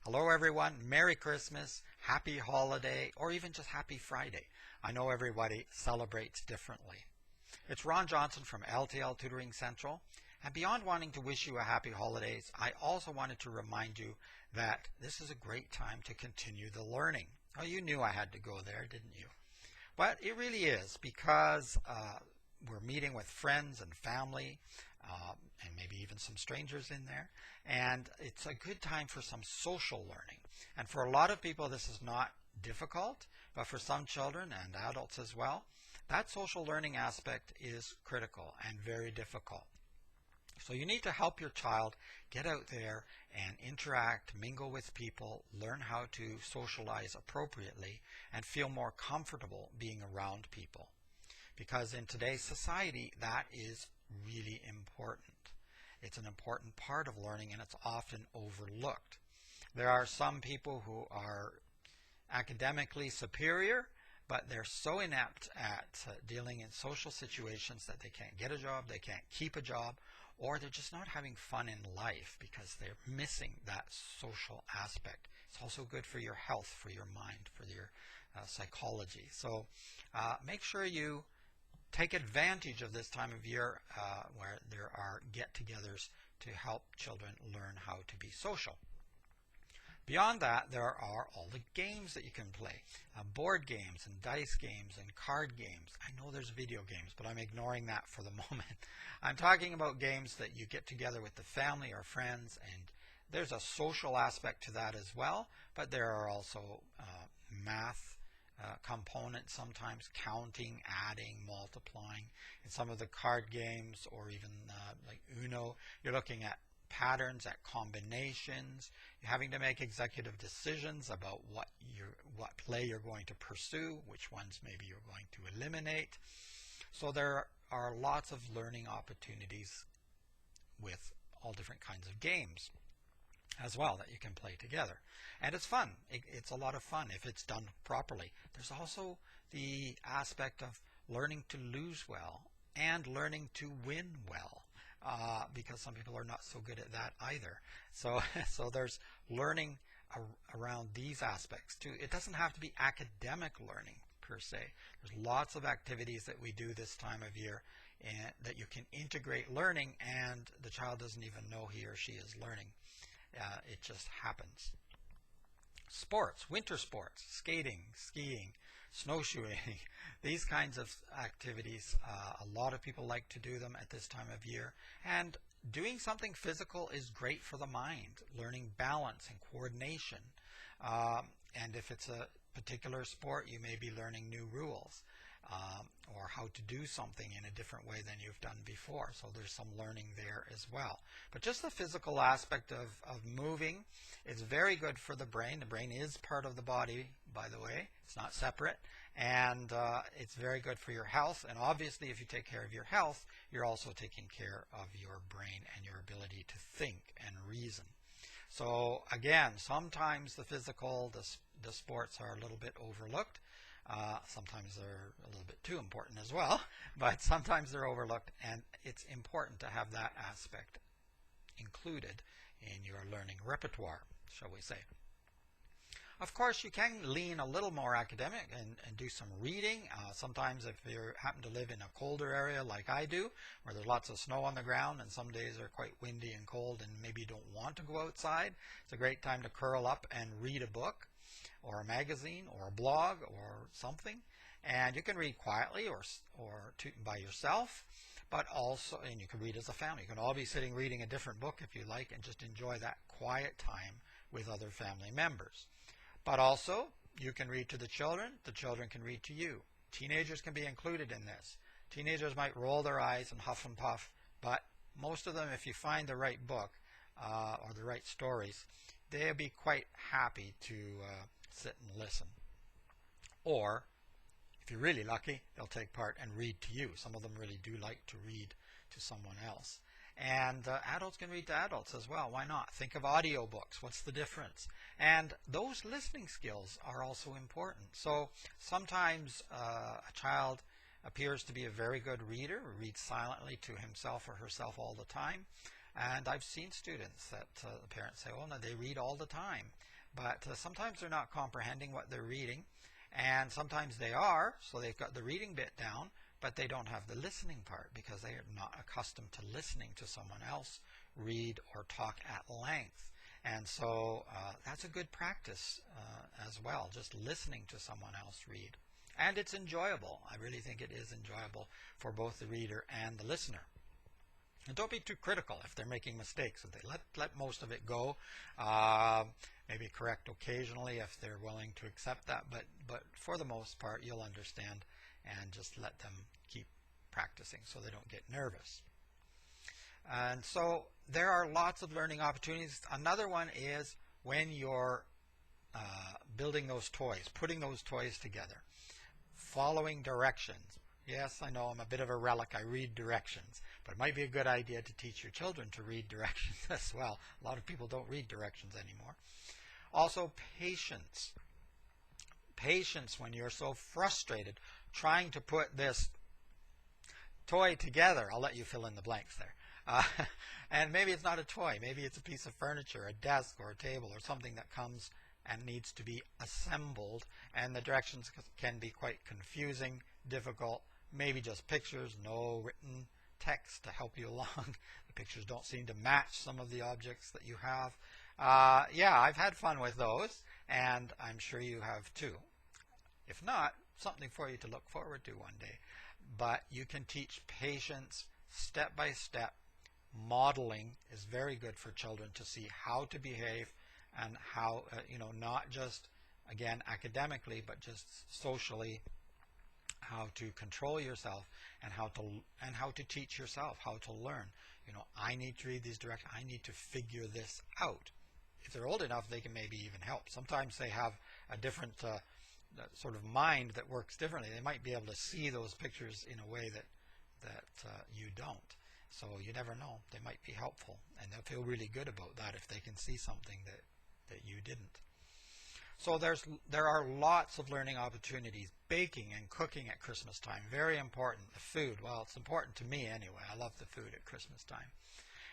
Hello everyone, Merry Christmas, Happy Holiday, or even just Happy Friday. I know everybody celebrates differently. It's Ron Johnson from LTL Tutoring Central, and beyond wanting to wish you a happy holidays, I also wanted to remind you that this is a great time to continue the learning. Oh, you knew I had to go there, didn't you? But it really is because we're meeting with friends and family, and maybe even some strangers in there. And it's a good time for some social learning. And for a lot of people, this is not difficult, but for some children and adults as well, that social learning aspect is critical and very difficult. So you need to help your child get out there and interact, mingle with people, learn how to socialize appropriately, and feel more comfortable being around people. Because in today's society, that is really important. It's an important part of learning, and it's often overlooked. There are some people who are academically superior, but they're so inept at dealing in social situations that they can't get a job, they can't keep a job, or they're just not having fun in life because they're missing that social aspect. It's also good for your health, for your mind, for your psychology. So make sure you take advantage of this time of year where there are get-togethers to help children learn how to be social. Beyond that, there are all the games that you can play. Board games and dice games and card games. I know there's video games, but I'm ignoring that for the moment. I'm talking about games that you get together with the family or friends, and there's a social aspect to that as well, but there are also math components, sometimes counting, adding, multiplying. In some of the card games or even like Uno, you're looking at patterns, at combinations. You're having to make executive decisions about what play you're going to pursue, which ones maybe you're going to eliminate. So there are lots of learning opportunities with all different kinds of games as well that you can play together. And it's fun. It's a lot of fun if it's done properly. There's also the aspect of learning to lose well and learning to win well. Because some people are not so good at that either. So there's learning around these aspects too. It doesn't have to be academic learning per se. There's lots of activities that we do this time of year and that you can integrate learning, and the child doesn't even know he or she is learning. It just happens. Sports, winter sports, skating, skiing, snowshoeing, these kinds of activities, a lot of people like to do them at this time of year. And doing something physical is great for the mind, learning balance and coordination. And if it's a particular sport, you may be learning new rules or how to do something in a different way than you've done before. So there's some learning there as well. But just the physical aspect of moving is very good for the brain. The brain is part of the body, by the way. It's not separate. And it's very good for your health. And obviously, if you take care of your health, you're also taking care of your brain and your ability to think and reason. So again, sometimes the physical, the sports are a little bit overlooked. Sometimes they're a little bit too important as well, but sometimes they're overlooked, and it's important to have that aspect included in your learning repertoire, shall we say. Of course, you can lean a little more academic and do some reading. Sometimes if you happen to live in a colder area like I do, where there's lots of snow on the ground and some days are quite windy and cold and maybe you don't want to go outside, it's a great time to curl up and read a book or a magazine or a blog or something. And you can read quietly or by yourself, but also, and you can read as a family. You can all be sitting reading a different book if you like and just enjoy that quiet time with other family members. But also, you can read to the children can read to you. Teenagers can be included in this. Teenagers might roll their eyes and huff and puff, but most of them, if you find the right book or the right stories, they'll be quite happy to sit and listen. Or, if you're really lucky, they'll take part and read to you. Some of them really do like to read to someone else. And adults can read to adults as well. Why not? Think of audiobooks. What's the difference? And those listening skills are also important. So sometimes a child appears to be a very good reader, reads silently to himself or herself all the time. And I've seen students that the parents say, oh no, they read all the time. But sometimes they're not comprehending what they're reading. And sometimes they are, so they've got the reading bit down, but they don't have the listening part because they are not accustomed to listening to someone else read or talk at length. And so that's a good practice as well, just listening to someone else read. And it's enjoyable. I really think it is enjoyable for both the reader and the listener. And don't be too critical if they're making mistakes. If they let most of it go, maybe correct occasionally if they're willing to accept that. But for the most part, you'll understand and just let them keep practicing so they don't get nervous. And so there are lots of learning opportunities. Another one is when you're building those toys, putting those toys together, following directions. Yes, I know I'm a bit of a relic. I read directions, but it might be a good idea to teach your children to read directions as well. A lot of people don't read directions anymore. Also, patience. Patience when you're so frustrated trying to put this toy together. I'll let you fill in the blanks there. And maybe it's not a toy. Maybe it's a piece of furniture, a desk or a table or something that comes and needs to be assembled. And the directions can be quite confusing, difficult. Maybe just pictures, no written text to help you along. The pictures don't seem to match some of the objects that you have. Yeah, I've had fun with those, and I'm sure you have too. If not, something for you to look forward to one day. But you can teach patience step by step. Modeling is very good for children to see how to behave and how, not just, again, academically, but just socially, how to control yourself and how to teach yourself how to learn. I need to read these directions. I need to figure this out. If they're old enough, they can maybe even help. Sometimes they have a different sort of mind that works differently. They might be able to see those pictures in a way that you don't. So you never know. They might be helpful, and they'll feel really good about that if they can see something that you didn't. So there are lots of learning opportunities. Baking and cooking at Christmas time, very important. The food, well, it's important to me anyway. I love the food at Christmas time.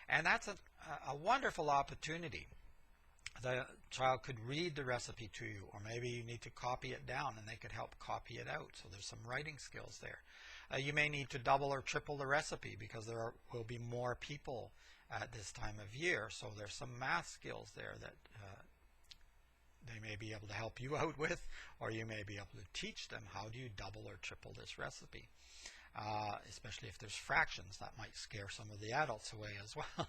And that's a wonderful opportunity. The child could read the recipe to you, or maybe you need to copy it down and they could help copy it out. So there's some writing skills there. You may need to double or triple the recipe because there will be more people at this time of year. So there's some math skills there that they may be able to help you out with, or you may be able to teach them how do you double or triple this recipe. Especially if there's fractions, that might scare some of the adults away as well.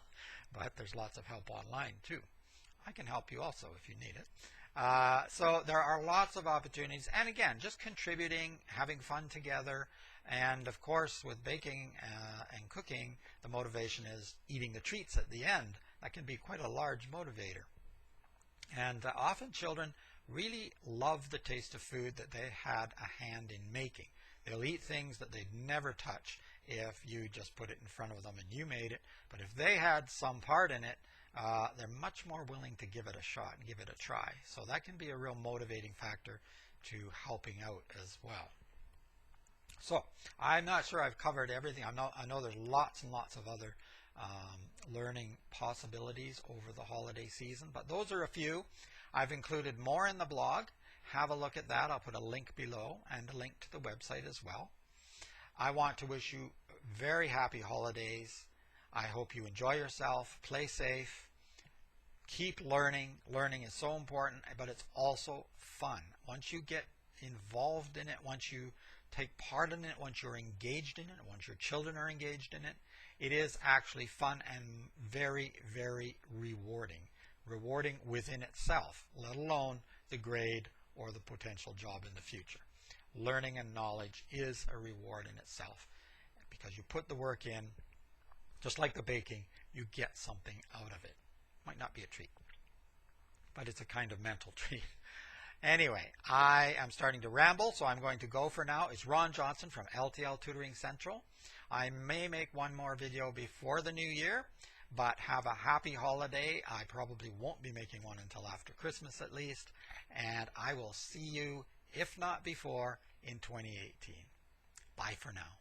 But there's lots of help online too. I can help you also if you need it. So there are lots of opportunities. And again, just contributing, having fun together. And of course, with baking and cooking, the motivation is eating the treats at the end. That can be quite a large motivator. And often children really love the taste of food that they had a hand in making. They'll eat things that they'd never touch if you just put it in front of them and you made it. But if they had some part in it, they're much more willing to give it a shot and give it a try. So that can be a real motivating factor to helping out as well. So I'm not sure I've covered everything. I know there's lots and lots of other learning possibilities over the holiday season, but those are a few. I've included more in the blog. Have a look at that. I'll put a link below and a link to the website as well. I want to wish you very happy holidays. I hope you enjoy yourself, play safe, keep learning. Learning is so important, but it's also fun. Once you get involved in it, once you take part in it, once you're engaged in it, once your children are engaged in it, it is actually fun and very, very rewarding. Rewarding within itself, let alone the grade or the potential job in the future. Learning and knowledge is a reward in itself because you put the work in. Just like the baking, you get something out of it. Might not be a treat, but it's a kind of mental treat. Anyway, I am starting to ramble, so I'm going to go for now. It's Ron Johnson from LTL Tutoring Central. I may make one more video before the new year, but have a happy holiday. I probably won't be making one until after Christmas at least, and I will see you, if not before, in 2018. Bye for now.